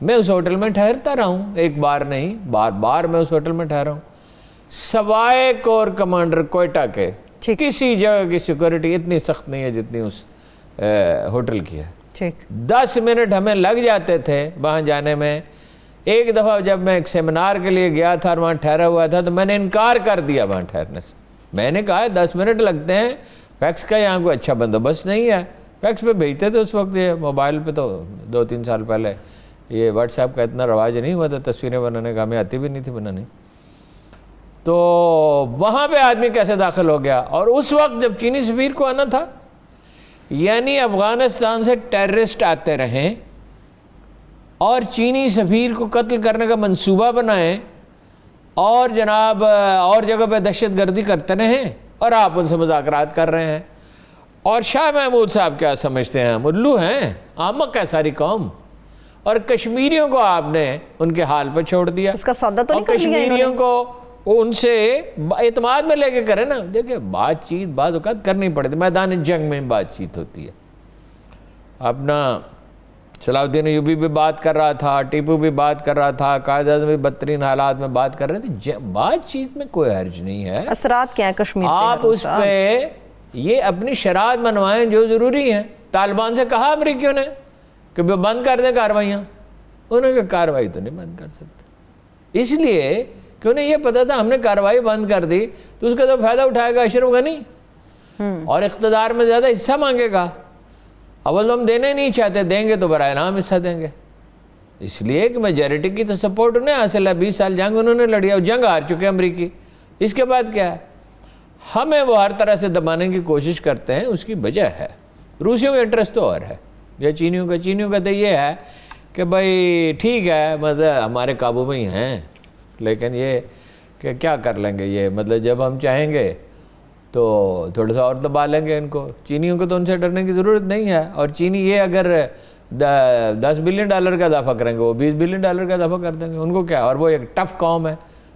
میں اس ہوٹل میں ٹھہرتا رہا ہوں, ایک بار نہیں بار بار میں اس ہوٹل میں ٹھہرا ہوں. سوائے کور کمانڈر کوئٹہ کے کسی جگہ کی سیکورٹی اتنی سخت نہیں ہے جتنی اس ہوٹل کی ہے. 10 منٹ ہمیں لگ جاتے تھے وہاں جانے میں. ایک دفعہ جب میں ایک سیمینار کے لیے گیا تھا اور وہاں ٹھہرا ہوا تھا تو میں نے انکار کر دیا وہاں ٹھہرنے سے. میں نے کہا 10 منٹ لگتے ہیں, فیکس کا یہاں کوئی اچھا بندوبست نہیں ہے. فیکس پہ بھیجتے تھے اس وقت, یہ موبائل پہ تو 2-3 سال پہلے یہ واٹس ایپ کا اتنا رواج نہیں ہوا تھا تصویریں بنانے کا, ہمیں آتی بھی نہیں تھی بنانی. تو وہاں پہ آدمی کیسے داخل ہو گیا؟ اور اس وقت جب چینی سفیر کو آنا تھا, یعنی افغانستان سے ٹیررسٹ آتے رہیں اور چینی سفیر کو قتل کرنے کا منصوبہ بنائیں اور جناب اور جگہ پہ دہشت گردی کرتے رہیں, اور آپ ان سے مذاکرات کر رہے ہیں. اور شاہ محمود صاحب کیا سمجھتے ہیں؟ ملو ہیں, احمق ہے ساری قوم. اور کشمیریوں کو آپ نے ان کے حال پہ چھوڑ دیا. اس کا سودا تو نہیں کر لیا کشمیریوں کو ان سے اعتماد میں لے کے کریں نا. دیکھیں بات چیت بعض اوقات کرنی پڑتی, میدان جنگ میں بات چیت ہوتی ہے. اپنا صلاح الدین ایوبی بھی بات کر رہا تھا, ٹیپو بھی بات کر رہا تھا, قائد اعظم بھی بدترین حالات میں بات کر رہے تھے. بات چیت میں کوئی حرج نہیں ہے. اثرات کیا ہیں کشمیر پہ؟ آپ اس پہ یہ اپنی شرائط منوائیں جو ضروری ہیں. طالبان سے کہا امریکیوں نے کہ بند کر دیں کارروائیاں, انہوں نے کہا کارروائی تو نہیں بند کر سکتے, اس لیے کہ انہیں یہ پتا تھا ہم نے کارروائی بند کر دی تو اس کا تو فائدہ اٹھائے گا اشرف غنی اور اقتدار میں زیادہ حصہ مانگے گا. اول ہم دینے نہیں چاہتے, دیں گے تو برائے نام حصہ دیں گے. اس لیے کہ میجارٹی کی تو سپورٹ انہیں حاصل ہے. 20 سال جنگ انہوں نے لڑی اور جنگ ہار چکے امریکی. اس کے بعد کیا ہے؟ ہمیں وہ ہر طرح سے دبانے کی کوشش کرتے ہیں. اس کی وجہ ہے روسیوں کا انٹرسٹ تو اور ہے یا چینیوں کا تو یہ ہے کہ بھائی ٹھیک ہے مطلب ہمارے قابو میں ہی ہیں, لیکن یہ کہ کیا کر لیں گے, یہ مطلب جب ہم چاہیں گے تو تھوڑا سا اور دبا لیں گے ان کو. چینیوں کو تو ان سے ڈرنے کی ضرورت نہیں ہے. اور چینی یہ اگر $10 بلین کا اضافہ کریں گے, وہ $20 بلین کا اضافہ کر دیں گے. ان کو کیا, اور وہ ایک ٹف قوم ہے,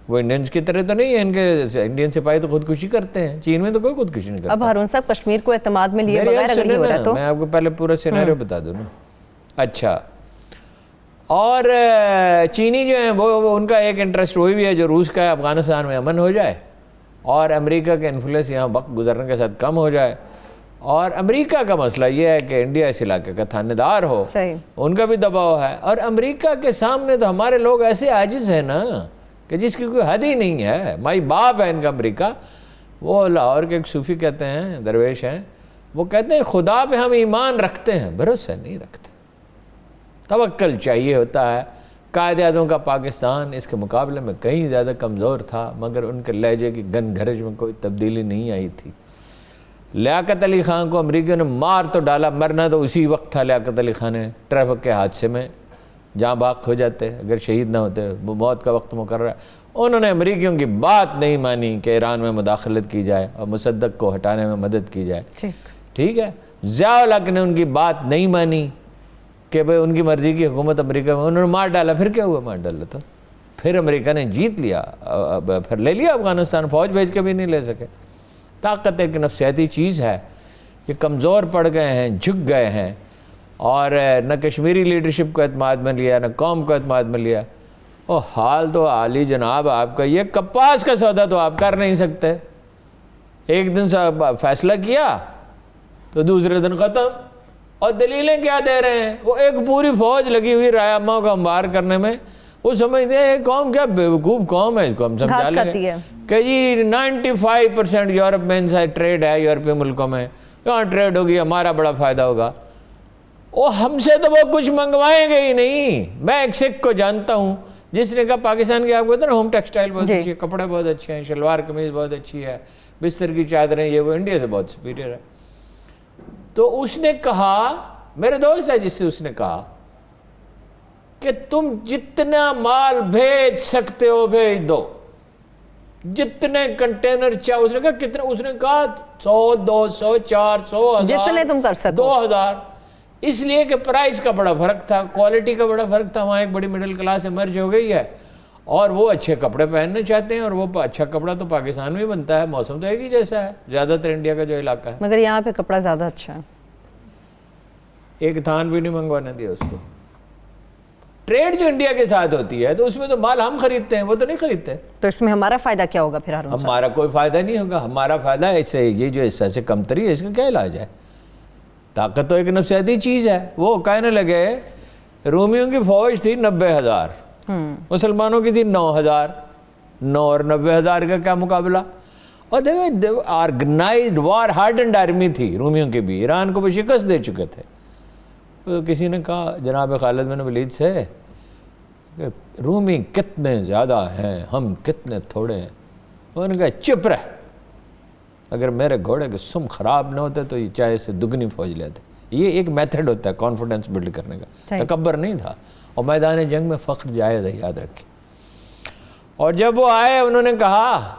وہ انڈینز کی طرح تو نہیں ہے. ان کے انڈین سپاہی تو خودکشی کرتے ہیں, چین میں تو کوئی خودکشی نہیں کرتا. اب ہارون صاحب کشمیر کو اعتماد میں لیے بغیر اگر یہ ہو رہا تو میں آپ کو پہلے پورا سینیریو بتا دوں نا. اچھا, اور چینی جو ہیں وہ ان کا ایک انٹرسٹ وہی بھی ہے جو روس کا ہے, افغانستان میں امن ہو جائے اور امریکہ کے انفلوئنس یہاں وقت گزرنے کے ساتھ کم ہو جائے. اور امریکہ کا مسئلہ یہ ہے کہ انڈیا اس علاقے کا تھانے دار ہو, ان کا بھی دباؤ ہے. اور امریکہ کے سامنے تو ہمارے لوگ ایسے عاجز ہیں نا کہ جس کی کوئی حد ہی نہیں ہے. مائی باپ ہے ان کا امریکہ. وہ لاہور کے ایک صوفی کہتے ہیں, درویش ہیں, وہ کہتے ہیں خدا پہ ہم ایمان رکھتے ہیں, بھروسہ نہیں رکھتے. توکل چاہیے ہوتا ہے. قائد اعظم کا پاکستان اس کے مقابلے میں کہیں زیادہ کمزور تھا, مگر ان کے لہجے کی گن گھرج میں کوئی تبدیلی نہیں آئی تھی. لیاقت علی خان کو امریکیوں نے مار تو ڈالا, مرنا تو اسی وقت تھا. لیاقت علی خان نے ٹریفک کے حادثے میں جہاں باغ ہو جاتے اگر شہید نہ ہوتے, وہ موت کا وقت مقرر ہے. انہوں نے امریکیوں کی بات نہیں مانی کہ ایران میں مداخلت کی جائے اور مصدق کو ہٹانے میں مدد کی جائے. ٹھیک ہے, ضیاء الحق نے ان کی بات نہیں مانی کہ بھئی ان کی مرضی کی حکومت امریکہ میں, انہوں نے مار ڈالا. پھر کیا ہوا؟ مار ڈالا تو پھر امریکہ نے جیت لیا, پھر لے لیا افغانستان, فوج بھیج کے بھی نہیں لے سکے. طاقت ایک نفسیاتی چیز ہے. یہ کمزور پڑ گئے ہیں, جھک گئے ہیں, اور نہ کشمیری لیڈرشپ کو اعتماد میں لیا, نہ قوم کو اعتماد میں لیا. اور حال تو عالی جناب آپ کا, یہ کپاس کا سودا تو آپ کر نہیں سکتے. ایک دن سے فیصلہ کیا تو دوسرے دن ختم. اور دلیلیں کیا دے رہے ہیں؟ وہ ایک پوری فوج لگی ہوئی رایاماؤں کا انبار کرنے میں. وہ سمجھتے ہیں قوم کیا بیوقوف قوم ہے, اس کو ہم سمجھا لیں گے کہ جی 95% یورپ میں انسائڈ ٹریڈ ہے, یورپی ملکوں میں کہاں ٹریڈ ہوگی, ہمارا بڑا فائدہ ہوگا. وہ ہم سے تو وہ کچھ منگوائیں گے ہی نہیں. میں ایک سکھ کو جانتا ہوں جس نے کہا پاکستان کی, آپ کو نا ہوم ٹیکسٹائل بہت اچھی ہے, کپڑے بہت اچھے ہیں, شلوار قمیض بہت اچھی ہے, بستر کی چادریں, یہ وہ انڈیا سے بہت سپیریئر ہے. تو اس نے کہا, میرے دوست ہے جس سے اس نے کہا کہ تم جتنا مال بھیج سکتے ہو بھیج دو, جتنے کنٹینر چاہو. اس نے کہا کتنے؟ اس نے کہا 100, 200, 400, 1000, جتنے تم کر سکو, 2000. اس لیے کہ پرائز کا بڑا فرق تھا, کوالٹی کا بڑا فرق تھا. وہاں ایک بڑی مڈل کلاس ایمرج ہو گئی ہے اور وہ اچھے کپڑے پہننا چاہتے ہیں, اور وہ اچھا کپڑا تو پاکستان میں بنتا ہے, موسم تو ایک ہی جیسا ہے زیادہ تر انڈیا کا جو علاقہ ہے. مگر یہاں پہ کپڑا زیادہ اچھا ہے. ایک تھان بھی نہیں منگوانے دیا اس کو. ٹریڈ جو انڈیا کے ساتھ ہوتی ہے تو اس میں تو مال ہم خریدتے ہیں، وہ تو نہیں خریدتے. تو اس میں ہمارا فائدہ کیا ہوگا پھر ہارون صاحب؟ ہمارا کوئی فائدہ نہیں ہوگا. ہمارا فائدہ ہے اس سے، یہ جو حصہ سے کمتری ہے اس کا کیا علاج ہے؟ طاقت تو ایک نفسیاتی چیز ہے. وہ کہنے لگے رومیوں کی فوج تھی 90,000، مسلمانوں کی تھی 9,000. 9 اور 90,000 کا کیا مقابلہ؟ اور دیکھو آرگنائزڈ وار ہارڈنڈ آرمی تھی رومیوں کی بھی، ایران کو بھی شکست دے چکے تھے. تو کسی نے کہا جناب خالد بن ولید سے کہ رومی کتنے زیادہ ہیں، ہم کتنے تھوڑے ہیں. انہوں نے کہا چپ رہ، اگر میرے گھوڑے کے سم خراب نہ ہوتے تو یہ چاہے سے دگنی فوج لیتے. یہ ایک میتھڈ ہوتا ہے کانفیڈنس بلڈ کرنے کا، تکبر نہیں تھا. اور میدان جنگ میں فخر جائز ہے، یاد رکھیں. اور جب وہ آئے انہوں نے کہا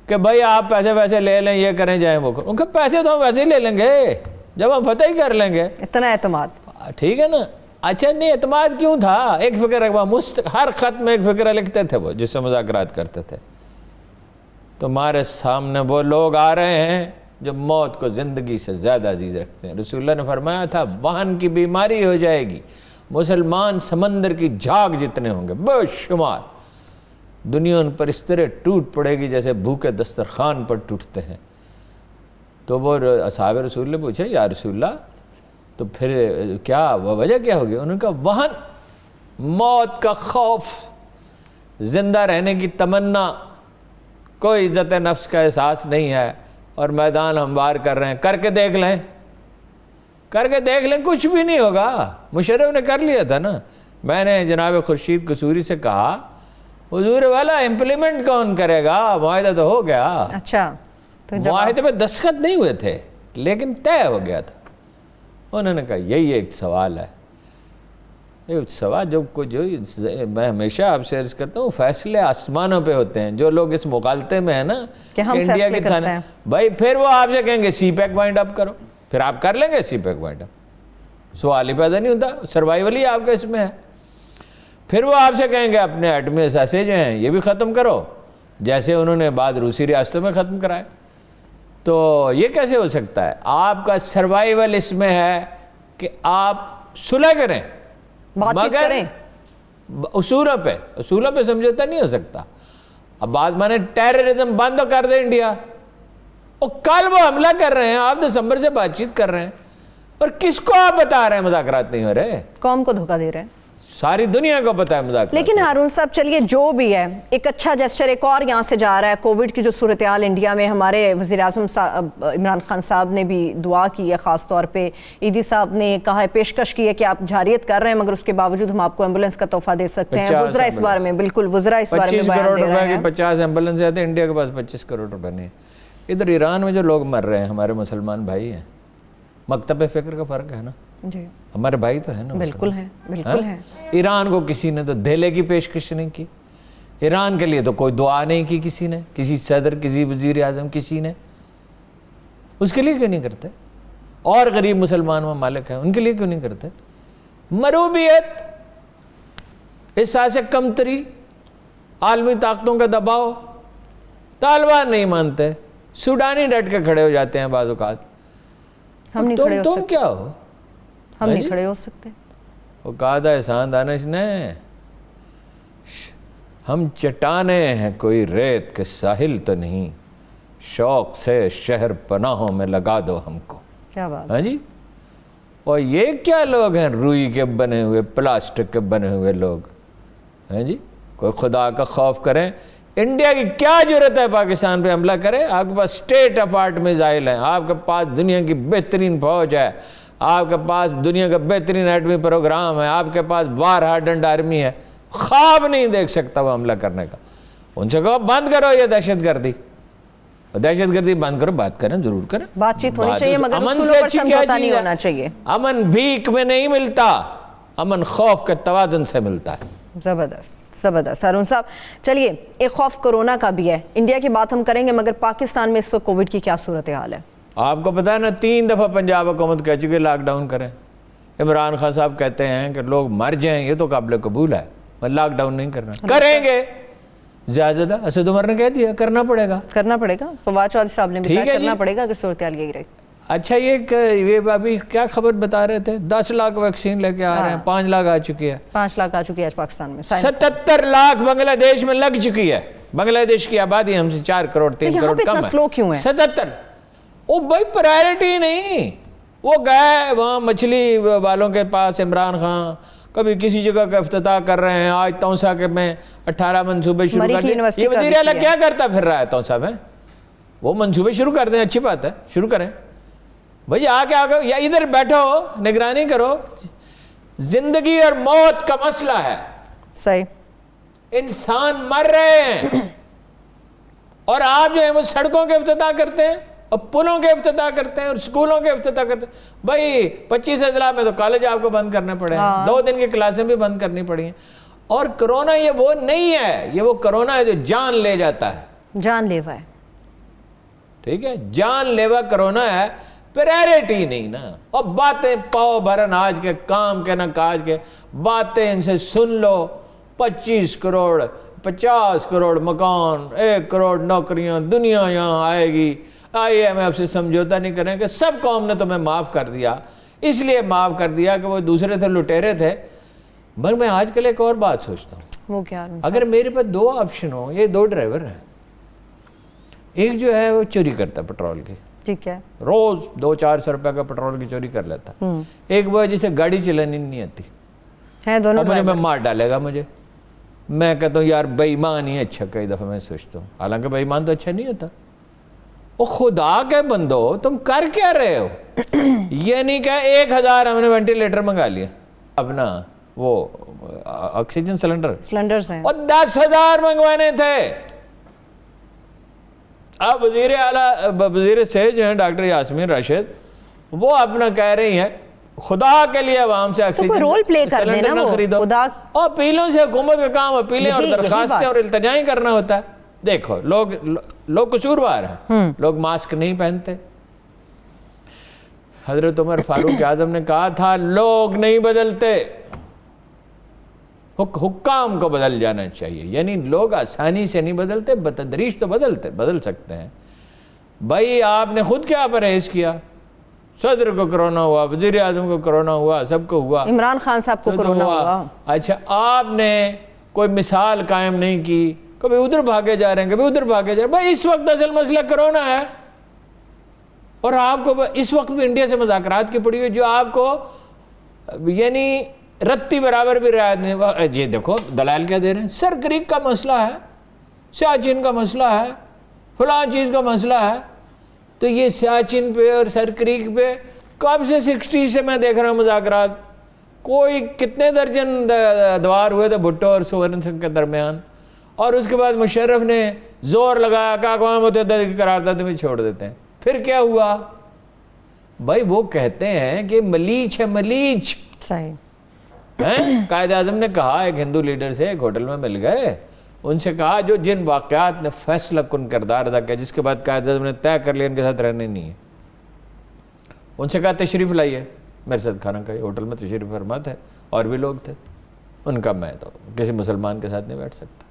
کہ بھائی آپ پیسے ویسے لے لیں، یہ کریں جائیں وہ کریں. ان کے پیسے تو ہم ویسے ہی لے لیں گے جب ہم فتح ہی کر لیں گے. اتنا اعتماد، ٹھیک ہے نا. اچھا نہیں اعتماد کیوں تھا؟ ایک فکر ہر خط میں ایک فکرہ لکھتے تھے وہ، جس سے مذاکرات کرتے تھے. تمہارے سامنے وہ لوگ آ رہے ہیں جو موت کو زندگی سے زیادہ عزیز رکھتے ہیں. رسول اللہ نے فرمایا تھا وہن کی بیماری ہو جائے گی، مسلمان سمندر کی جھاگ جتنے ہوں گے بے شمار. دنیا ان پر اس طرح ٹوٹ پڑے گی جیسے بھوکے دسترخوان پر ٹوٹتے ہیں. تو وہ اصحاب رسول نے پوچھا یا رسول اللہ تو پھر کیا وجہ کیا ہوگی؟ انہوں نے کہا وہن، موت کا خوف، زندہ رہنے کی تمنا، کوئی عزت نفس کا احساس نہیں ہے، اور میدان ہموار کر رہے ہیں. کر کے دیکھ لیں، کر کے دیکھ لیں، کچھ بھی نہیں ہوگا. مشرف نے کر لیا تھا نا. میں نے جناب خورشید قصوری سے کہا حضور والا امپلیمنٹ کون کرے گا؟ معاہدہ تو ہو گیا. اچھا تو معاہدے پہ دستخط نہیں ہوئے تھے لیکن طے ہو گیا تھا. انہوں نے کہا یہی ایک سوال ہے. ایک سوال جو میں ہمیشہ آپ سے عرض کرتا ہوں، فیصلے آسمانوں پہ ہوتے ہیں. جو لوگ اس مغالطے میں ہیں نا کہ ہم انڈیا فیصلے کے کرتے ہیں، بھائی پھر وہ آپ سے کہیں گے سی پیک وائنڈ اپ کرو، پھر آپ کر لیں گے سی پیک وائنڈ اپ. سوال ہی پیدا نہیں ہوتا، سروائیول ہی آپ کے اس میں ہے. پھر وہ آپ سے کہیں گے اپنے ایٹمی اثاثے جو ہیں یہ بھی ختم کرو، جیسے انہوں نے بعد روسی ریاستوں میں ختم کرائے. تو یہ کیسے ہو سکتا ہے؟ آپ کا سروائیول اس میں ہے کہ آپ صلح کریں، مگر اصولوں پہ سمجھوتا نہیں ہو سکتا. اب بات مانے ٹیررزم بند کر دے انڈیا، اور کل وہ حملہ کر رہے ہیں، آپ دسمبر سے بات چیت کر رہے ہیں، اور کس کو آپ بتا رہے ہیں مذاکرات نہیں ہو رہے؟ قوم کو دھوکہ دے رہے ہیں. ساری دنیا کو پتہ ہے مذاکرات. لیکن ہارون صاحب چلیے جو بھی ہے، ایک اچھا جسٹر ایک اور یہاں سے جا رہا ہے. کووڈ کی جو صورتحال انڈیا میں، ہمارے وزیر اعظم عمران خان صاحب نے بھی دعا کی ہے، خاص طور پہ ایدی صاحب نے کہا ہے، پیشکش کی ہے کہ آپ جارحیت کر رہے ہیں مگر اس کے باوجود ہم آپ کو ایمبولینس کا تحفہ دے سکتے ہیں. وزراء اس بارے میں بالکل وزراء اس بارے میں 25 بیان کروڑ دے رہے روپے ہیں. کی 50 ایمبولینس آتے ہیں. انڈیا کے پاس 25 کروڑ روپے نہیں. ادھر ایران میں جو لوگ مر رہے ہیں ہمارے مسلمان بھائی ہیں، مکتب فکر کا فرق ہے نا. جی ہمارے بھائی تو ہے نا، بالکل ہے، بالکل ہے. ایران کو کسی نے تو دھیلے کی پیشکش نہیں کی. ایران کے لیے تو کوئی دعا نہیں کی کسی نے، کسی صدر، کسی وزیر اعظم، کسی نے. اس کے لیے کیوں نہیں کرتے؟ اور غریب مسلمان ممالک ہیں ان کے لیے کیوں نہیں کرتے؟ مروبیت، احساس کمتری، عالمی طاقتوں کا دباؤ. طالبان نہیں مانتے، سوڈانی ڈٹ کے کھڑے ہو جاتے ہیں بعض اوقات. ہم نہیں کھڑے ہو تم سکتے، کیا ہو؟ ہم نہیں کھڑے ہو سکتے. وہ کہا تھا احسان دانش نے، ہم چٹانے ہیں کوئی ریت کے ساحل تو نہیں، شوق سے شہر پناہوں میں لگا دو ہم کو. کیا بات. ہاں جی. اور یہ کیا لوگ ہیں روئی کے بنے ہوئے، پلاسٹک کے بنے ہوئے لوگ. ہاں جی. کوئی خدا کا خوف کریں. انڈیا کی کیا ضرورت ہے پاکستان پہ حملہ کرے؟ آپ کے پاس اسٹیٹ آف آرٹ میزائل ہیں، آپ کے پاس دنیا کی بہترین فوج ہے، آپ کے پاس دنیا کا بہترین ایٹمی پروگرام ہے، آپ کے پاس وار ہارڈنڈ آرمی ہے. خواب نہیں دیکھ سکتا وہ حملہ کرنے کا. ان سے کہو بند کرو یہ دہشت گردی، دہشت گردی بند کرو. بات کریں، ضرور کریں، بات چیت ہونی چاہیے مگر امن اصولوں سے پر اچھی کیا سمجھوتا نہیں چیز ہونا ہے؟ چاہیے. امن بھیک میں نہیں ملتا، امن خوف کے توازن سے ملتا ہے. زبردست زبردست. ہارون صاحب چلیے، ایک خوف کورونا کا بھی ہے. انڈیا کی بات ہم کریں گے مگر پاکستان میں اس وقت کووڈ کی کیا صورتحال ہے؟ آپ کو پتہ ہے نا 3 دفعہ پنجاب حکومت کہہ چکے لاک ڈاؤن کریں. عمران خان صاحب کہتے ہیں کہ لوگ مر جائیں یہ تو قابل قبول ہے، لاک ڈاؤن نہیں کرنا. کریں گے زیادہ. اسد عمر نے کہہ دیا کرنا پڑے گا، کرنا پڑے گا. فواد چودھری صاحب نے بھی کہا کرنا پڑے گا اگر صورتحال یہی رہے. اچھا یہ ابھی کیا خبر بتا رہے تھے 10 لاکھ ویکسین لے کے آ رہے ہیں, 5 لاکھ آ چکی ہے, 5 لاکھ آ چکی ہے آج پاکستان میں, 77 لاکھ بنگلہ دیش میں لگ چکی ہے. بنگلہ دیش کی آبادی ہم سے 4 کروڑ 3 کروڑ کم ہے. سلو کیوں ہے 77. وہ بھائی پرائرٹی نہیں. وہ گئے وہاں مچھلی والوں کے پاس, عمران خان کبھی کسی جگہ کا افتتاح کر رہے ہیں, آج تونسا کے میں 18 منصوبے شروع کر دیں. یہ وزیر اعلیٰ کیا کرتا پھر رہا ہے تونسا میں؟ وہ منصوبے شروع کر دیں, اچھی بات ہے, شروع کریں بھئی. آگے یا ادھر بیٹھو نگرانی کرو. زندگی اور موت کا مسئلہ ہے, صحیح, انسان مر رہے ہیں, اور آپ جو ہیں وہ سڑکوں کے افتتاح کرتے ہیں اور پلوں کے افتتاح کرتے ہیں اور سکولوں کے افتتاح کرتے ہیں. بھئی 25 اضلاع میں تو کالج آپ کو بند کرنے پڑے ہیں, 2 دن کی کلاسیں بھی بند کرنی پڑی ہیں. اور کرونا یہ وہ نہیں ہے, یہ وہ کرونا ہے جو جان لے جاتا ہے, جان لیوا ہے. ٹھیک ہے, جان لیوا کرونا ہے, پرائرٹی نہیں نا. اور باتیں پاؤ بھرن آج کے کام کے نہ کاج کے, باتیں ان سے سن لو. 25 کروڑ 50 کروڑ مکان, 1 کروڑ نوکریاں, دنیا یہاں آئے گی. IMF سے سمجھوتا نہیں کریں کہ سب قوم نے تمہیں معاف کر دیا, اس لیے معاف کر دیا کہ وہ دوسرے تھے, لٹیرے تھے. مگر میں آج کل ایک اور بات سوچتا ہوں, وہ کیا, اگر میرے پاس 2 آپشن ہوں, یہ 2 ڈرائیور ہیں, ایک جو ہے وہ چوری کرتا ہے پٹرول کی, ٹھیک ہے, روز 200-400 روپے کا پٹرول کی چوری کر لیتا. ایک وہ ہے جسے گاڑی چلانی نہیں آتی, ہے دونوں مجھے میں مار ڈالے گا مجھے. میں کہتا ہوں یار بے ایمان ہی اچھا, کئی دفعہ میں سوچتا ہوں, حالانکہ بے ایمان تو اچھا نہیں ہوتا. وہ خدا کے بندو تم کر کیا رہے ہو؟ یہ نہیں کہ 1000 ہم نے وینٹیلیٹر منگا لیا, اپنا وہ آکسیجن سلنڈرز ہیں, اور 10,000 منگوانے تھے. اب وزیر اعلیٰ وزیر سے جو ہیں ڈاکٹر یاسمین راشد, وہ اپنا کہہ رہی ہیں خدا کے لیے عوام سے آکسیجن رول پلے کر دینا, نہ خریدو, اور اپیلوں سے حکومت کا کام اپیلیں اور درخواستیں اور التجائیں کرنا ہوتا ہے. دیکھو لوگ قصوروار ہیں, لوگ ماسک نہیں پہنتے. حضرت عمر فاروق اعظم نے کہا تھا لوگ نہیں بدلتے, حکام کو بدل جانا چاہیے. یعنی لوگ آسانی سے نہیں بدلتے, بتدریج تو بدل سکتے ہیں. بھائی آپ نے خود کیا پرہیز کیا؟ صدر کو کرونا ہوا, وزیر اعظم کو کرونا ہوا, سب کو ہوا, عمران خان صاحب کو کرونا ہوا. اچھا آپ نے کوئی مثال قائم نہیں کی, کبھی ادھر بھاگے جا رہے ہیں, کبھی ادھر بھاگے جا رہے ہیں. بھائی اس وقت اصل مسئلہ کرونا ہے, اور آپ کو اس وقت بھی انڈیا سے مذاکرات کی پڑی ہوئی, جو آپ کو یعنی رتی برابر بھی رعایت نہیں. یہ دیکھو دلائل کیا دے رہے ہیں, سر کریک کا مسئلہ ہے, سیاچن کا مسئلہ ہے, فلاں چیز کا مسئلہ ہے. تو یہ سیاچن پہ اور سر کریک پہ کب سے 60 سے میں دیکھ رہا ہوں مذاکرات. کوئی کتنے درجن ادوار ہوئے تھے بھٹو اور سورن سنگھ کے درمیان, اور اس کے بعد مشرف نے زور لگایا کہ اقوام متحدہ کی قرارداد میں چھوڑ دیتے ہیں. پھر کیا ہوا؟ بھائی وہ کہتے ہیں کہ ملیچ ہے, ملیچ. صحیح. قائد اعظم نے کہا, ایک ہندو لیڈر سے ایک ہوٹل میں مل گئے, ان سے کہا جو جن واقعات نے فیصلہ کن کردار ادا کیا, جس کے بعد قائد اعظم نے طے کر لیا ان کے ساتھ رہنے نہیں ہے, ان سے کہا تشریف لائیے میرے ساتھ کھانا کھائیے. ہوٹل میں تشریف فرما تھے, اور بھی لوگ تھے. ان کا میں تو کسی مسلمان کے ساتھ نہیں بیٹھ سکتا.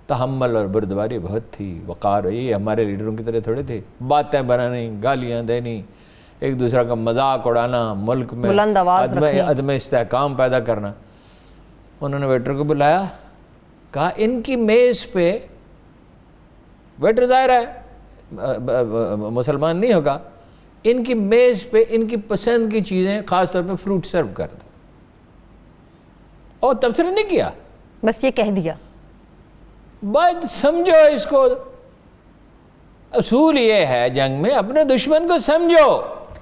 تحمل اور بردباری بہت تھی, وقار. یہ ہمارے لیڈروں کی طرح تھوڑے تھے, باتیں بنانی, گالیاں دینی, ایک دوسرے کا مذاق اڑانا, ملک میں عدم استحکام پیدا کرنا. انہوں نے ویٹر کو بلایا, کہا ان کی میز پہ, ویٹر ظاہر ہے مسلمان نہیں ہوگا, ان کی میز پہ ان کی پسند کی چیزیں خاص طور پہ فروٹ سرو کر دیں. اور تبصرہ نہیں کیا, بس یہ کہہ دیا. بات سمجھو اس کو. اصول یہ ہے جنگ میں اپنے دشمن کو سمجھو.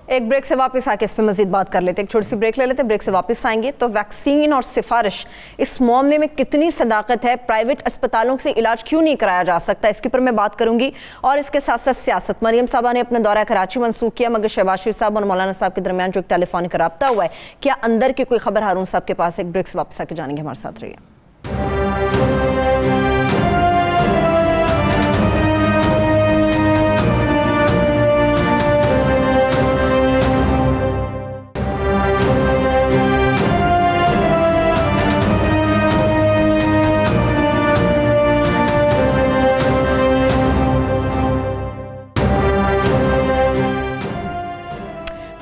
ایک بریک سے واپس آ کے اس پہ مزید بات کر لیتے ہیں, ایک چھوٹی سی بریک لے لیتے ہیں, بریک سے واپس آئیں گے. تو ویکسین اور سفارش, اس معاملے میں کتنی صداقت ہے؟ پرائیویٹ اسپتالوں سے علاج کیوں نہیں کرایا جا سکتا؟ اس کے اوپر میں بات کروں گی. اور اس کے ساتھ ساتھ سیاست. مریم صاحبہ نے اپنا دورہ کراچی منسوخ کیا, مگر شہباز شریف صاحب اور مولانا صاحب کے درمیان جو ایک ٹیلی فونک رابطہ ہوا ہے, کیا اندر کی کوئی خبر ہارون صاحب کے پاس؟ ایک بریک سے واپس آ کے جانیں گے, ہمارے ساتھ رہیے.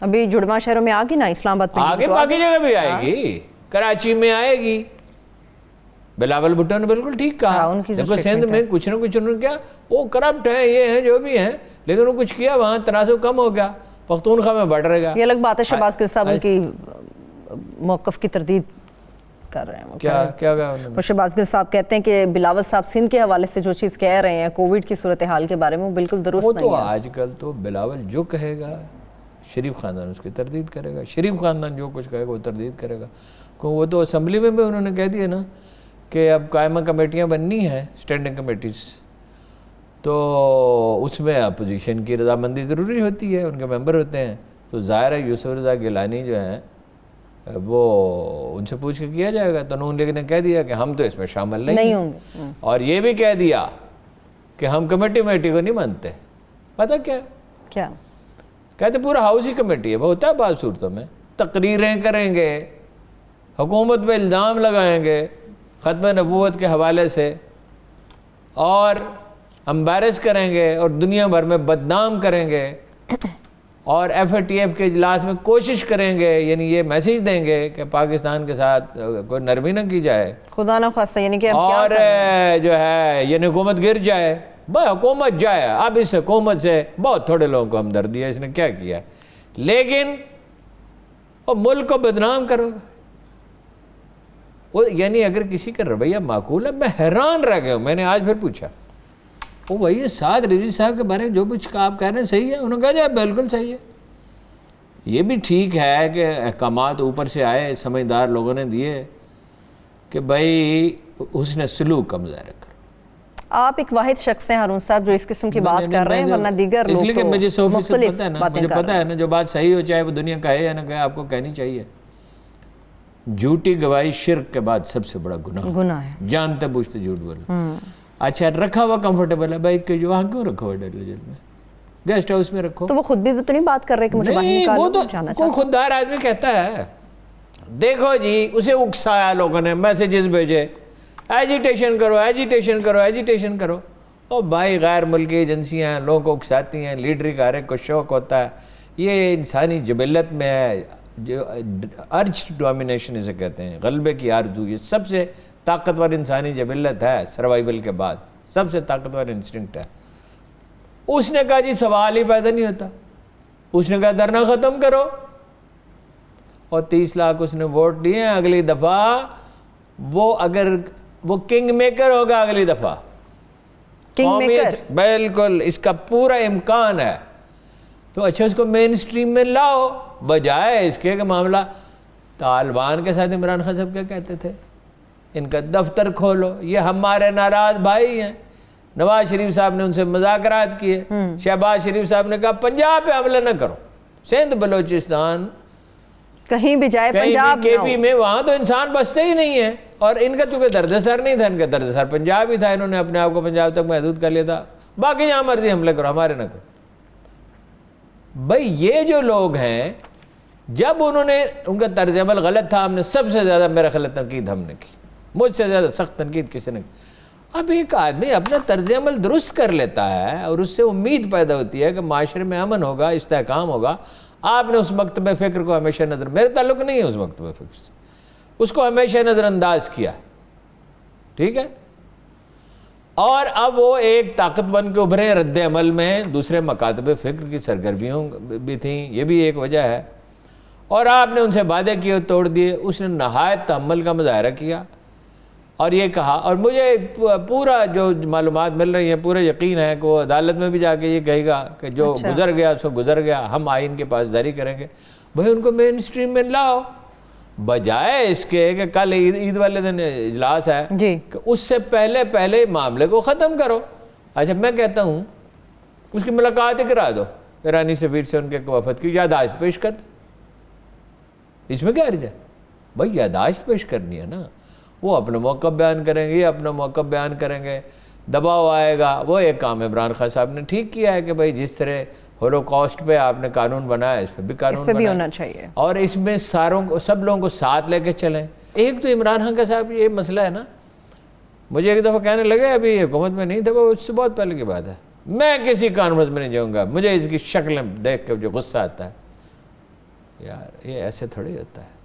ابھی جڑواں شہروں میں آگے نا اسلام آباد آگے باقی جگہ بھی آئے گی، کراچی میں آئے گی. بلاول بھٹو نے بالکل ٹھیک کہا. دیکھو سندھ میں کچھ نہ کچھ انہوں نے کیا، وہ کرپٹ ہیں، یہ ہیں جو بھی ہیں، لیکن انہوں نے کچھ کیا، وہاں تناسب کم ہو گیا، پختونخوا میں بڑھ رہے گا. یہ الگ بات ہے. شہباز گل صاحب ان کی موقف کی تردید کر رہے ہیں. کیا کہا انہوں نے؟ شہباز گل صاحب کہتے ہیں کہ بلاول صاحب سندھ کے حوالے سے جو چیز کہہ رہے ہیں کووڈ کی صورتحال کے بارے میں، وہ بالکل درست نہیں ہے. وہ تو آج کل تو بلاول جو کہے گا شریف خاندان اس کی تردید کرے گا، شریف خاندان جو کچھ کہے گا وہ تردید کرے گا. وہ تو اسمبلی میں بھی انہوں نے کہہ دیا نا کہ اب قائمہ کمیٹیاں بننی ہیں، اسٹینڈنگ کمیٹیز، تو اس میں اپوزیشن کی رضامندی ضروری ہوتی ہے، ان کے ممبر ہوتے ہیں. تو ظاہر ہے یوسف رضا گیلانی جو ہیں وہ ان سے پوچھ کے کیا جائے گا. تو نون لیگ نے کہہ دیا کہ ہم تو اس میں شامل نہیں ہوں گے، اور یہ بھی کہہ دیا کہ ہم کمیٹی کو نہیں مانتے. پتہ کیا کہتے پورا ہاؤس ہی کمیٹی ہے. وہ ہوتا ہے بعض صورتوں میں تقریریں کریں گے، حکومت پہ الزام لگائیں گے ختم نبوت کے حوالے سے، اور امبیرس کریں گے اور دنیا بھر میں بدنام کریں گے، اور ایف اے ٹی ایف کے اجلاس میں کوشش کریں گے، یعنی یہ میسیج دیں گے کہ پاکستان کے ساتھ کوئی نرمی نہ کی جائے، خدا نہ خواستہ، یعنی کہ اور جو ہے یعنی حکومت گر جائے. بھائی حکومت جائے، اب اس حکومت سے بہت تھوڑے لوگوں کو ہمدردی ہے، اس نے کیا کیا ہے، لیکن وہ ملک کو بدنام کرو. یعنی اگر کسی کا رویہ معقول ہے، میں حیران رہ گیا ہوں. میں نے آج پھر پوچھا، وہ بھائی سعد رضوی صاحب کے بارے میں جو کچھ آپ کہہ رہے ہیں صحیح ہے؟ انہوں نے کہا جائے بالکل صحیح ہے. یہ بھی ٹھیک ہے کہ احکامات اوپر سے آئے، سمجھدار لوگوں نے دیے کہ بھائی حسن سلوک کا مظاہرہ کرو. آپ ایک واحد شخص ہیں ہارون صاحب جو اس قسم کی بات کر رہے ہیں، ورنہ دیگر لوگ اس لیے کہ مجھے 100% مختلف پتہ ہے نا، باتیں مجھے کر رہے پتہ ہے نا جو بات صحیح ہو چاہے وہ دنیا کہے یا نہ کہے، آپ کو کہنی چاہیے. جھوٹی گواہی شرک کے بعد سب سے بڑا گناہ ہے. جانتے بوجھتے جھوٹ بولو. اچھا رکھا ہوا کمفرٹیبل ہے بھائی، کہ وہاں کیوں رکھا ہوا ڈیلی جیل میں؟ گیسٹ ہاؤس میں رکھو. تو وہ خود بھی تو نہیں بات کر رہے کہ مجھے باہر نکالو. وہ تو کوئی خوددار آدمی کہتا ہے، دیکھو جی اسے اکسایا لوگوں نے، میسیجز بھیجے، ایجیٹیشن کرو ایجیٹیشن کرو ایجیٹیشن کرو. اور بھائی غیر ملکی ایجنسیاں ہیں، لوگوں کو اکساتی ہیں، لیڈری کا ہر ایک کو شوق ہوتا ہے. یہ انسانی جبلت میں ہے، جو ارج ڈومینیشن اسے کہتے ہیں، غلبے کی آرزو. یہ سب سے طاقتور انسانی جبلت ہے سروائیول کے بعد، سب سے طاقتور انسٹنکٹ ہے. اس نے کہا جی سوال ہی پیدا نہیں ہوتا. اس نے کہا دھرنا ختم کرو، اور 30 لاکھ اس نے ووٹ دیے ہیں. اگلی دفعہ وہ اگر وہ کنگ میکر ہوگا اگلی دفعہ، بالکل اس کا پورا امکان ہے. تو اچھا اس کو مین سٹریم میں لاؤ، بجائے اس کے معاملہ طالبان کے ساتھ. عمران خان صاحب کیا کہتے تھے، ان کا دفتر کھولو، یہ ہمارے ناراض بھائی ہیں. نواز شریف صاحب نے ان سے مذاکرات کیے. شہباز شریف صاحب نے کہا پنجاب پہ حملہ نہ کرو، سندھ بلوچستان کہیں بھی جائے، پنجاب کے پی میں، وہاں تو انسان بستے ہی نہیں ہیں. اور ان کا تو کوئی درد سر نہیں تھا، ان کا درد سر پنجاب ہی تھا. انہوں نے اپنے آپ کو پنجاب تک محدود کر لیا تھا، باقی جہاں مرضی حملے کرو، ہمارے نہ کرو. بھائی یہ جو لوگ ہیں، جب انہوں نے ان کا طرز عمل غلط تھا، ہم نے سب سے زیادہ میرا خیال تنقید ہم نے کی، مجھ سے زیادہ سخت تنقید کسی نے کی. اب ایک آدمی اپنا طرز عمل درست کر لیتا ہے اور اس سے امید پیدا ہوتی ہے کہ معاشرے میں امن ہوگا، استحکام ہوگا. آپ نے اس مکتبہ فکر کو ہمیشہ نظر، میرے تعلق نہیں ہے اس مکتبہ فکر سے، اس کو ہمیشہ نظر انداز کیا، ٹھیک ہے. اور اب وہ ایک طاقت بن کے ابھرے رد عمل میں. دوسرے مکاتب فکر کی سرگرمیوں بھی تھیں، یہ بھی ایک وجہ ہے. اور آپ نے ان سے وعدے کیے اور توڑ دیے. اس نے نہایت تحمل کا مظاہرہ کیا اور یہ کہا، اور مجھے پورا جو معلومات مل رہی ہیں پورا یقین ہے کہ وہ عدالت میں بھی جا کے یہ کہے گا کہ جو گزر گیا سو گزر گیا، ہم آئین کے پاسداری کریں گے. بھائی ان کو مین سٹریم میں لاؤ، بجائے اس کے کہ کل عید والے دن اجلاس ہے کہ اس سے پہلے معاملے کو ختم کرو. اچھا میں کہتا ہوں اس کی ملاقات ہی کرا دو، ایرانی سفیر سے ان کے وفد کی یادداشت پیش کر دو. اس میں کیا حرج ہے؟ بھائی یادداشت پیش کرنی ہے نا. وہ اپنا موقف بیان کریں گے، یہ اپنا موقف بیان کریں گے، دباؤ آئے گا. وہ ایک کام عمران خان صاحب نے ٹھیک کیا ہے کہ بھائی جس طرح ہولوکاسٹ پہ آپ نے قانون بنایا، اس پہ بھی قانون بنایا ہونا چاہیے، اور اس میں سب لوگوں کو ساتھ لے کے چلیں. ایک تو عمران خان کا صاحب یہ مسئلہ ہے نا، مجھے ایک دفعہ کہنے لگے ابھی حکومت میں نہیں تھا، وہ اس سے بہت پہلے کی بات ہے، میں کسی کانفرنس میں نہیں جاؤں گا، مجھے اس کی شکلیں دیکھ کے جو غصہ آتا ہے. یار یہ ایسے تھوڑی ہوتا ہے.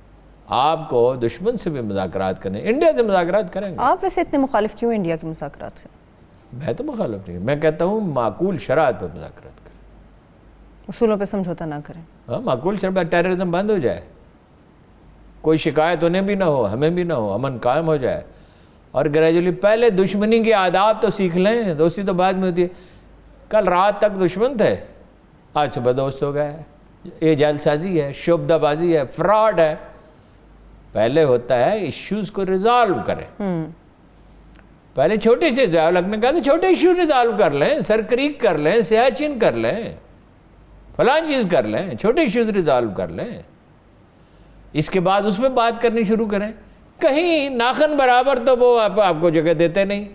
آپ کو دشمن سے بھی مذاکرات کرنے, انڈیا سے مذاکرات کریں گے. آپ ویسے اتنے مخالف کیوں انڈیا کے مذاکرات سے؟ میں تو مخالف نہیں, میں کہتا ہوں معقول شرائط پر مذاکرات کریں, اصولوں پہ سمجھوتا نہ کریں. ہاں معقول شرائط, ٹیررزم بند ہو جائے, کوئی شکایت انہیں بھی نہ ہو ہمیں بھی نہ ہو, امن قائم ہو جائے. اور گریجولی پہلے دشمنی کی آداب تو سیکھ لیں, دوستی تو بعد میں ہوتی ہے. کل رات تک دشمن تھے, آج صبح دوست ہو گئے. یہ جعل سازی ہے, شعبدہ بازی ہے, فراڈ ہے. پہلے ہوتا ہے ایشوز کو ریزالو کریں. پہلے چھوٹے سے ڈیولپ نے کہا تھا چھوٹے ایشو ریزالو کر لیں, سر کریک کر لیں, سیاچن کر لیں, فلاں چیز کر لیں, چھوٹے ایشوز ریزالو کر لیں. اس کے بعد اس پہ بات کرنی شروع کریں. کہیں ناخن برابر تو وہ آپ کو جگہ دیتے نہیں.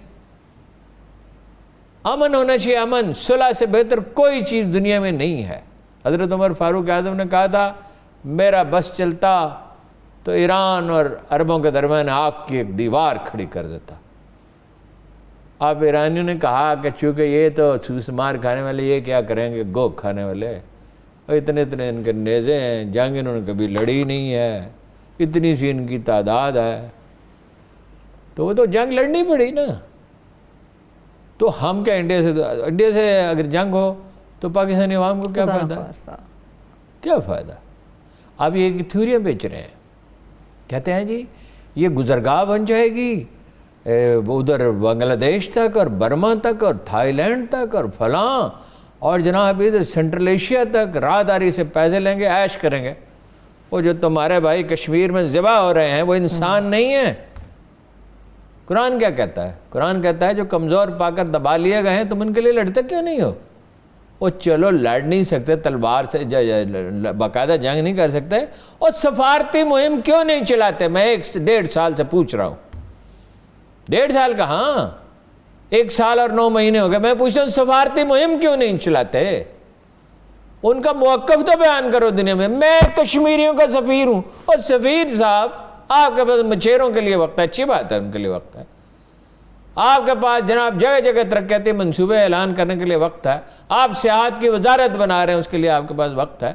امن ہونا چاہیے, امن. صلح سے بہتر کوئی چیز دنیا میں نہیں ہے. حضرت عمر فاروق اعظم نے کہا تھا میرا بس چلتا تو ایران اور عربوں کے درمیان آگ کی ایک دیوار کھڑی کر دیتا. اب ایرانیوں نے کہا کہ چونکہ یہ تو سوس مار کھانے والے, یہ کیا کریں گے گوگ کھانے والے, اور اتنے اتنے ان کے نیزے ہیں, جنگ انہوں نے کبھی لڑی نہیں ہے, اتنی سی ان کی تعداد ہے, تو وہ تو جنگ لڑنی پڑی نا. تو ہم کیا انڈیا سے اگر جنگ ہو تو پاکستانی عوام کو کیا فائدہ, کیا فائدہ. اب یہ تھیوریاں بیچ رہے ہیں, کہتے ہیں جی یہ گزرگاہ بن جائے گی ادھر بنگلہ دیش تک اور برما تک اور تھائی لینڈ تک اور فلاں, اور جناب ادھر سینٹرل ایشیا تک راہداری سے پیسے لیں گے, عیش کریں گے. وہ جو تمہارے بھائی کشمیر میں ذبح ہو رہے ہیں وہ انسان نہیں ہیں. قرآن کیا کہتا ہے؟ قرآن کہتا ہے جو کمزور پا کر دبا لیے گئے ہیں تم ان کے لیے لڑتے کیوں نہیں ہو؟ وہ چلو لڑ نہیں سکتے تلوار سے, باقاعدہ جنگ نہیں کر سکتے, اور سفارتی مہم کیوں نہیں چلاتے؟ میں 1.5 سال سے پوچھ رہا ہوں. 1.5 سال کہاں, 1 سال اور 9 مہینے ہو گئے میں پوچھ رہا ہوں سفارتی مہم کیوں نہیں چلاتے؟ ان کا موقف تو بیان کرو دنیا میں. میں کشمیریوں کا سفیر ہوں, اور سفیر صاحب آپ کے پاس مچھیروں کے لیے وقت ہے, اچھی بات ہے ان کے لیے وقت ہے. آپ کے پاس جناب جگہ جگہ ترقیاتی منصوبے اعلان کرنے کے لیے وقت ہے. آپ سیاحت کی وزارت بنا رہے ہیں, اس کے لیے آپ کے پاس وقت ہے.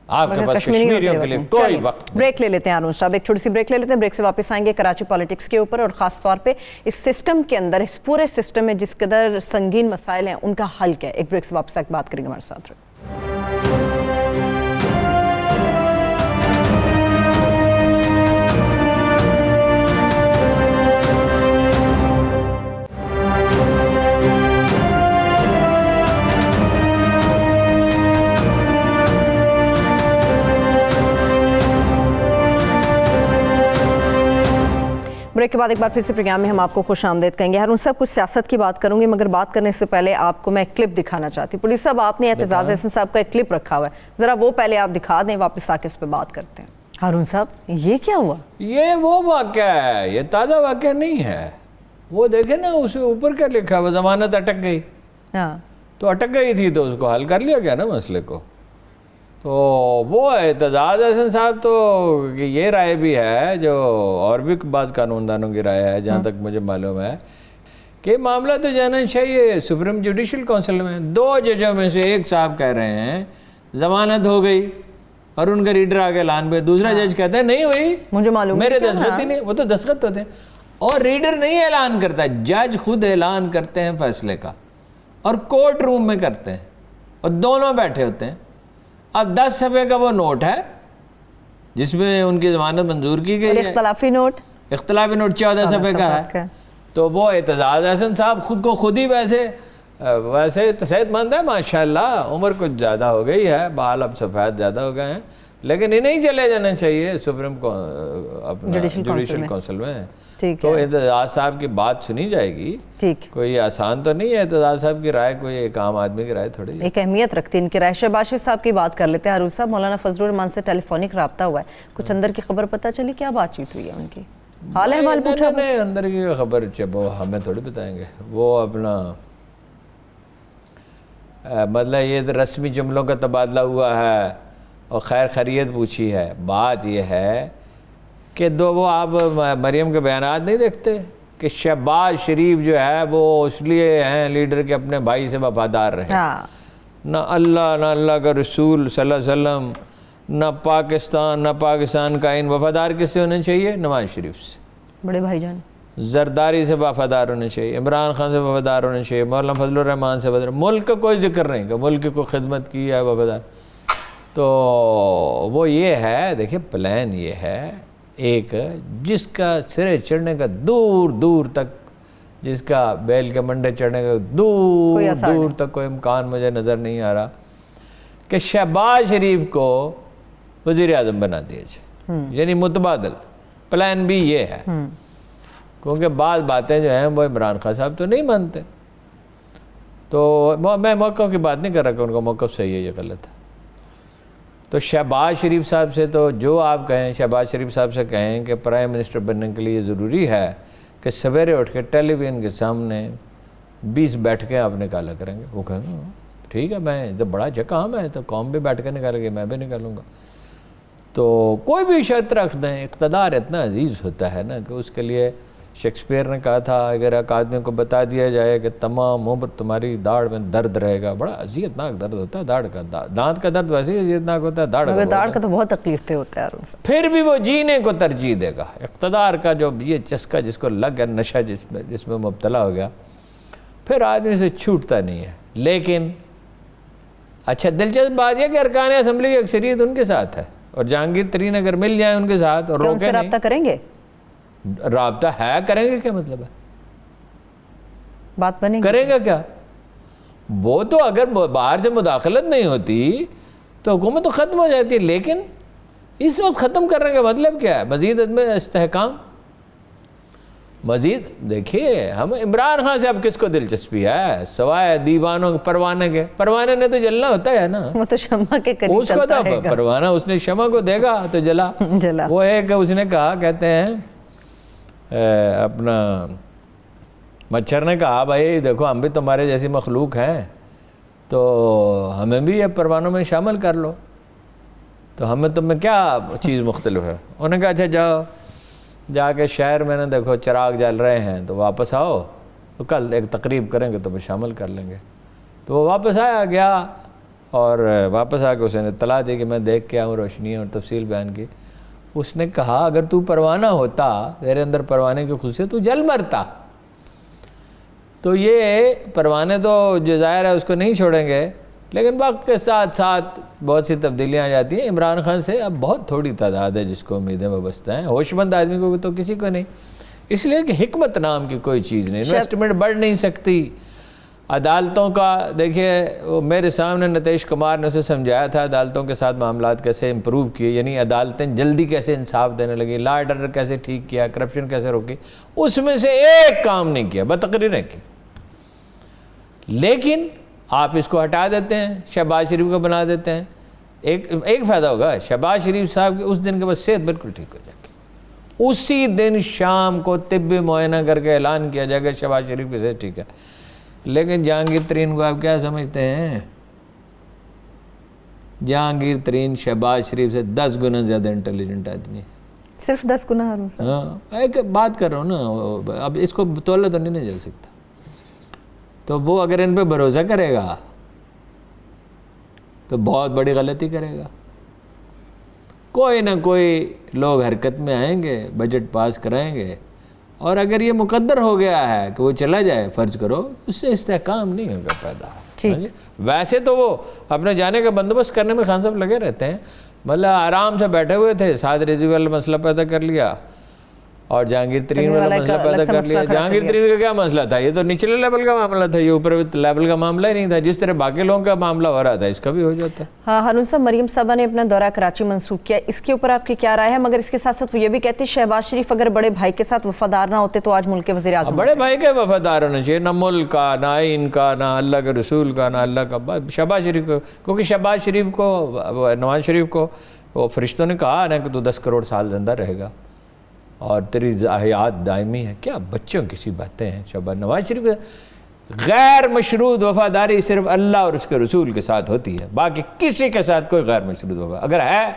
آپ کے پاس کشمیریوں کے لیے کوئی وقت نہیں. بریک لے لیتے ہیں ہارون صاحب, ایک چھوٹی سی بریک لے لیتے ہیں. بریک سے واپس آئیں گے کراچی پالیٹکس کے اوپر, اور خاص طور پہ اس سسٹم کے اندر, اس پورے سسٹم میں جس قدر سنگین مسائل ہیں ان کا حل کیا ہے. ایک بریک سے واپس آ کے بات کریں گے ہمارے ساتھ. بریک کے بعد ایک بار پھر سے پروگرام میں ہم آپ کو خوش آمدید کہیں گے. ہارون صاحب کچھ سیاست کی بات کروں گی, مگر بات کرنے سے پہلے آپ کو میں ایک کلپ دکھانا چاہتی ہوں. پولیس صاحب آپ نے اعتزاز احسن صاحب کا ایک کلپ رکھا ہوا ہے, ذرا وہ پہلے آپ دکھا دیں, واپس آ کے اس پہ بات کرتے ہیں. ہارون صاحب یہ کیا ہوا؟ یہ وہ واقعہ ہے, یہ تازہ واقعہ نہیں ہے. وہ دیکھیں نا اسے اوپر کیا لکھا ہے, وہ ضمانت اٹک گئی. ہاں تو اٹک گئی تھی تو اس کو حل کر لیا گیا نا مسئلے کو. تو وہ اعتزاز احسن صاحب تو یہ رائے بھی ہے, جو اور بھی بعض قانون دانوں کی رائے ہے جہاں تک مجھے معلوم ہے, کہ معاملہ تو جانا چاہیے سپریم جوڈیشل کونسل میں. 2 ججوں میں سے ایک صاحب کہہ رہے ہیں ضمانت ہو گئی, اور ان کا ریڈر آگے اعلان پہ, دوسرا جج کہتا ہے نہیں ہوئی, مجھے معلوم میرے دستخط ہی نہیں. وہ تو دستخط ہوتے ہیں, اور ریڈر نہیں اعلان کرتا, جج خود اعلان کرتے ہیں فیصلے کا, اور کورٹ روم میں کرتے ہیں, اور دونوں بیٹھے ہوتے ہیں. اب 10 صفحے کا وہ نوٹ ہے جس میں ان کی ضمانت منظور کی گئی ہے, اختلافی نوٹ 14 صفحے کا ہے. تو وہ اعتزاز احسن صاحب خود کو خود ہی ویسے صحت مند ہے ماشاءاللہ, عمر کچھ زیادہ ہو گئی ہے, بال اب سفید زیادہ ہو گئے ہیں, لیکن انہیں چلے جانا چاہیے سپریم جوڈیشل کونسل میں. تو اعتزاز صاحب کی بات سنی جائے گی. کوئی آسان تو نہیں ہے, اعتزاز صاحب کی رائے کوئی ایک عام آدمی کی رائے تھوڑی ہے, ایک اہمیت رکھتی ہے ان کی رائے. شہباز شریف صاحب کی بات کر لیتے ہیں. ہارون صاحب مولانا فضل الرحمان سے ٹیلی فونک رابطہ ہوا ہے, کچھ اندر کی خبر پتہ چلی, کیا بات چیت ہوئی ہے ان کی؟ حال احوال پوچھا بس. اندر کی خبر وہ ہمیں تھوڑی بتائیں گے, وہ اپنا مطلب یہ رسمی جملوں کا تبادلہ ہوا ہے اور خیر خیریت پوچھی ہے. بات یہ ہے کہ وہ آپ مریم کے بیانات نہیں دیکھتے کہ شہباز شریف جو ہے وہ اس لیے ہیں لیڈر کے اپنے بھائی سے وفادار رہے, نہ اللہ نہ اللہ کا رسول صلی اللہ علیہ وسلم نہ پاکستان کا ان وفادار کس سے ہونا چاہیے؟ نواز شریف سے، بڑے بھائی جان، زرداری سے وفادار ہونے چاہیے، عمران خان سے وفادار ہونے چاہیے، مولانا فضل الرحمان سے وفادار، ملک کا کوئی ذکر نہیں کہ ملک کو خدمت کی ہے وفادار. تو وہ یہ ہے، دیکھیں پلان یہ ہے ایک جس کا سرے چڑھنے کا دور دور تک، جس کا بیل کے منڈے چڑھنے کا دور دور تک کوئی امکان مجھے نظر نہیں آ رہا کہ شہباز شریف کو وزیر اعظم بنا دیا جائے. یعنی متبادل پلان بھی یہ ہے، کیونکہ بعض باتیں جو ہیں وہ عمران خان صاحب تو نہیں مانتے. تو میں موقع کی بات نہیں کر رہا کہ ان کا موقف صحیح ہے یا غلط ہے. تو شہباز شریف صاحب سے تو جو آپ کہیں، شہباز شریف صاحب سے کہیں کہ پرائم منسٹر بننے کے لیے ضروری ہے کہ سویرے اٹھ کے ٹیلی ویژن کے سامنے 20 بیٹھ کے آپ نکالا کریں گے. وہ کہیں گے ٹھیک ہے، میں جب بڑا کام ہے تو قوم بھی بیٹھ کے نکالے گی، میں بھی نکالوں گا. تو کوئی بھی شرط رکھ دیں، اقتدار اتنا عزیز ہوتا ہے نا کہ اس کے لیے شیکسپیئر نے کہا تھا اگر ایک آدمی کو بتا دیا جائے کہ تمام عمر تمہاری داڑھ میں درد رہے گا، بڑا اذیتناک درد ہوتا ہے داڑھ کا، دانت کا درد ویسے ہی اذیتناک ہوتا ہے، داڑھ کا تو بہت تکلیفیں ہوتا ہے، پھر بھی وہ جینے کو ترجیح دے گا. اقتدار کا جو یہ چسکا جس کو لگ گیا، نشہ جس میں مبتلا ہو گیا، پھر آدمی سے چھوٹتا نہیں ہے. لیکن اچھا دلچسپ بات یہ کہ ارکان اسمبلی کی اکثریت ان کے ساتھ ہے، اور جہانگیر ترین اگر مل جائیں ان کے ساتھ اور روکے نہیں، رابطہ کریں گے؟ رابطہ ہے، کریں گے کیا مطلب ہے؟ بات بنے گی؟ کریں گا کیا؟ وہ تو اگر باہر سے مداخلت نہیں ہوتی تو حکومت تو ختم ہو جاتی ہے. لیکن اس وقت ختم کرنے کا مطلب کیا ہے؟ مزید عدم استحکام، مزید. دیکھیے ہم عمران خان سے اب کس کو دلچسپی ہے سوائے دیوانوں پروانے کے؟ پروانے نے تو جلنا ہوتا ہے نا، وہ تو شمع کے قریب اس کو تو پروانہ اس نے شمع کو دیکھا تو جلا. وہ ہے کہ اس نے کہا، کہتے ہیں اپنا مچھر نے کہا بھائی دیکھو ہم بھی تمہارے جیسی مخلوق ہیں تو ہمیں بھی یہ پروانوں میں شامل کر لو، تو ہمیں تم میں کیا چیز مختلف ہے؟ انہوں نے کہا اچھا جاؤ جا کے شہر میں نے دیکھو چراغ جل رہے ہیں تو واپس آؤ، تو کل ایک تقریب کریں گے تو میں شامل کر لیں گے. تو وہ واپس گیا اور واپس آ کے اس نے اطلاع دی کہ میں دیکھ کے آؤں روشنی اور تفصیل بیان کی. اس نے کہا اگر تو پروانہ ہوتا، تیرے اندر پروانے کی خصوصیت، تو جل مرتا. تو یہ پروانے تو جو ظاہر ہے اس کو نہیں چھوڑیں گے، لیکن وقت کے ساتھ ساتھ بہت سی تبدیلیاں آ جاتی ہیں. عمران خان سے اب بہت تھوڑی تعداد ہے جس کو امیدیں وابستہ ہیں، ہوش مند آدمی کو تو کسی کو نہیں، اس لیے کہ حکمت نام کی کوئی چیز نہیں، انویسٹمنٹ بڑھ نہیں سکتی. عدالتوں کا دیکھیے، میرے سامنے نتیش کمار نے اسے سمجھایا تھا عدالتوں کے ساتھ معاملات کیسے امپروو کیے، یعنی عدالتیں جلدی کیسے انصاف دینے لگی، لا اینڈ آرڈر کیسے ٹھیک کیا، کرپشن کیسے روکی. اس میں سے ایک کام نہیں کیا، بدتقریریں کی. لیکن آپ اس کو ہٹا دیتے ہیں، شہباز شریف کو بنا دیتے ہیں. ایک فائدہ ہوگا، شہباز شریف صاحب کی اس دن کے بعد صحت بالکل ٹھیک ہو جائے گی. اسی دن شام کو طبی معائنہ کر کے اعلان کیا جائے گا شہباز شریف کی صحت ٹھیک ہے. لیکن جہانگیر ترین کو آپ کیا سمجھتے ہیں؟ جہانگیر ترین شہباز شریف سے 10 گنا زیادہ انٹیلیجنٹ آدمی ہے. صرف 10 گنا؟ ہاں ایک بات کر رہا ہوں نا، اب اس کو تولا تو نہیں جل سکتا. تو وہ اگر ان پہ بھروسہ کرے گا تو بہت بڑی غلطی کرے گا. کوئی نہ کوئی لوگ حرکت میں آئیں گے، بجٹ پاس کرائیں گے، اور اگر یہ مقدر ہو گیا ہے کہ وہ چلا جائے، فرض کرو، اس سے استحکام نہیں ہوگا پیدا. ویسے تو وہ اپنے جانے کا بندوبست کرنے میں خان صاحب لگے رہتے ہیں، مطلب آرام سے بیٹھے ہوئے تھے، سعد رضوی والا مسئلہ پیدا کر لیا اور جہانگیر ترین والا مسئلہ پیدا کر لیا. جہانگیر ترین کا کیا مسئلہ تھا؟ یہ تو نچلے لیول کا معاملہ تھا، یہ اوپر لیول کا معاملہ ہی نہیں تھا. جس طرح باقی لوگوں کا معاملہ ہو رہا تھا اس کا بھی ہو جاتا. ہاں ہارون صاحب، مریم صاحبہ نے اپنا دورہ کراچی منسوخ کیا، اس کے اوپر آپ کی کیا رائے ہے؟ مگر اس کے ساتھ ساتھ وہ یہ بھی کہتے ہیں شہباز شریف اگر بڑے بھائی کے ساتھ وفادار نہ ہوتے تو آج ملک کے وزیر اعظم. بڑے بھائی کے وفادار ہونا چاہیے، نہ ملک کا، نہ آئین کا، نہ اللہ کے رسول کا، نہ اللہ کا. شہباز شریف کو، کیونکہ شہباز شریف کو، نواز شریف کو وہ فرشتوں نے کہا نا کہ تو 10 کروڑ سال زندہ رہے گا اور تیری حیات دائمی ہے. کیا بچوں کسی باتیں ہیں. شہباز نواز شریف غیر مشروط وفاداری صرف اللہ اور اس کے رسول کے ساتھ ہوتی ہے، باقی کسی کے ساتھ کوئی غیر مشروط وفاداری اگر ہے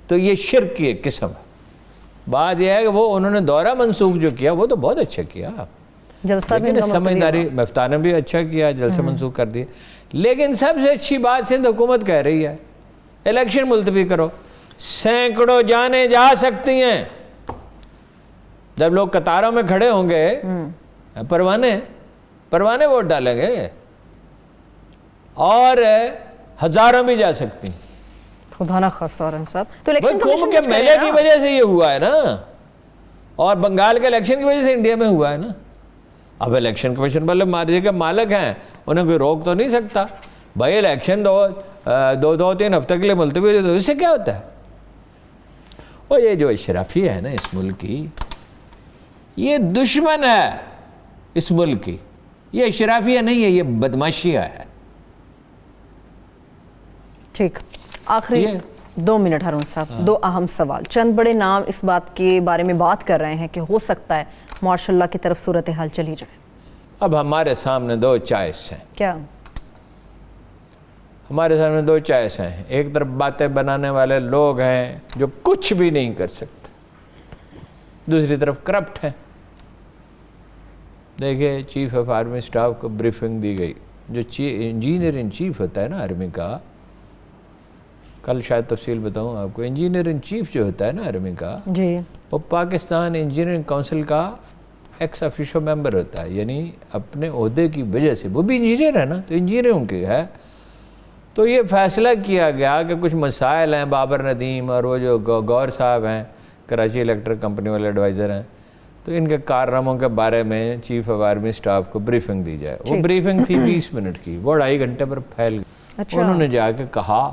تو یہ شرک کی ایک قسم ہے. بات یہ ہے کہ وہ انہوں نے دورہ منسوخ جو کیا وہ تو بہت اچھا کیا، لیکن سمجھداری مفتاح نے بھی اچھا کیا، جلسہ منسوخ کر دیے. لیکن سب سے اچھی بات سندھ حکومت کہہ رہی ہے الیکشن ملتوی کرو. سینکڑوں جانیں جا سکتی ہیں. جب لوگ قطاروں میں کھڑے ہوں گے پروانے ووٹ ڈالیں گے اور ہزاروں بھی جا سکتی ہیں. خدا نہ خواستہ اورن صاحب. تو الیکشن کمبھ کے میلے کی وجہ سے یہ ہوا ہے نا, اور بنگال کے الیکشن کی وجہ سے انڈیا میں ہوا ہے نا. اب الیکشن کمیشن والے مرضی کے مالک ہیں, انہیں کوئی روک تو نہیں سکتا. بھائی الیکشن دو تین ہفتے کے لیے ملتوی تو اس سے کیا ہوتا ہے. اور یہ جو اشرافی ہے نا اس ملک کی, یہ دشمن ہے اس ملک کی. یہ اشرافیہ نہیں ہے, یہ بدماشیہ ہے. ٹھیک, آخری 2 منٹ ہارون صاحب, 2 اہم سوال. چند بڑے نام اس بات کے بارے میں بات کر رہے ہیں کہ ہو سکتا ہے ماشاء اللہ کی طرف صورتحال چلی جائے. اب ہمارے سامنے 2 چوائس ہیں. کیا ہمارے سامنے 2 چوائس ہیں. ایک طرف باتیں بنانے والے لوگ ہیں جو کچھ بھی نہیں کر سکتے, دوسری طرف کرپٹ ہیں. دیکھیں چیف آف آرمی سٹاف کو بریفنگ دی گئی. جو انجینئر ان چیف ہوتا ہے نا آرمی کا, کل شاید تفصیل بتاؤں آپ کو, انجینئر ان چیف جو ہوتا ہے نا آرمی کا, جی, وہ پاکستان انجینئرنگ کونسل کا ایکس آفیشو ممبر ہوتا ہے. یعنی اپنے عہدے کی وجہ سے, وہ بھی انجینئر ہے نا, تو انجینئرنگ کی ہے. تو یہ فیصلہ کیا گیا کہ کچھ مسائل ہیں, بابر ندیم اور وہ جو گور صاحب ہیں کراچی الیکٹرک کمپنی والے ایڈوائزر ہیں, تو ان کے کارناموں کے بارے میں چیف آف آرمی سٹاف کو بریفنگ دی جائے. وہ بریفنگ تھی 20 منٹ کی, وہ 2.5 گھنٹے پر پھیل گئی. انہوں نے جا کے کہا,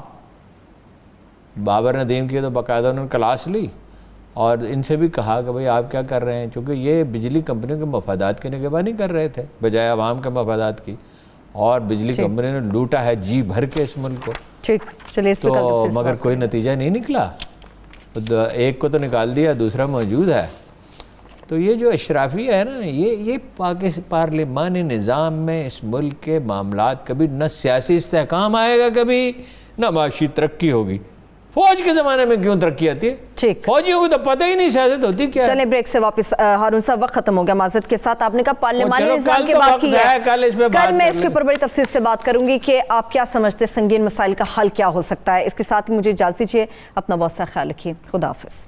بابر ندیم کی تو باقاعدہ انہوں نے کلاس لی اور ان سے بھی کہا کہ بھئی آپ کیا کر رہے ہیں, چونکہ یہ بجلی کمپنیوں کے مفادات کی نگہبانی کر رہے تھے بجائے عوام کے مفادات کی, اور بجلی کمپنی نے لوٹا ہے جی بھر کے اس ملک کو. تو مگر کوئی نتیجہ نہیں نکلا. ایک کو تو نکال دیا, دوسرا موجود ہے. تو یہ جو اشرافی ہے نا, یہ پارلیمانی نظام میں اس ملک کے معاملات کبھی نہ سیاسی استحکام آئے گا, کبھی نہ معاشی ترقی ہوگی. فوج کے زمانے میں کیوں ترقی آتی ہے؟ فوجیوں کو تو پتہ ہی نہیں سیاست ہوتی کیا ہے. چلیں بریک سے واپس. ہارون صاحب وقت ختم ہو گیا معذرت کے ساتھ. آپ نے کہا پارلیمانی نظام کی بات کی ہے, کل میں اس کے اوپر بڑی تفصیل سے بات کروں گی کہ آپ کیا سمجھتے ہیں سنگین مسائل کا حل کیا ہو سکتا ہے. اس کے ساتھ ہی مجھے اجازت دیجیے, اپنا بہت سا خیال رکھیے. خدا حافظ.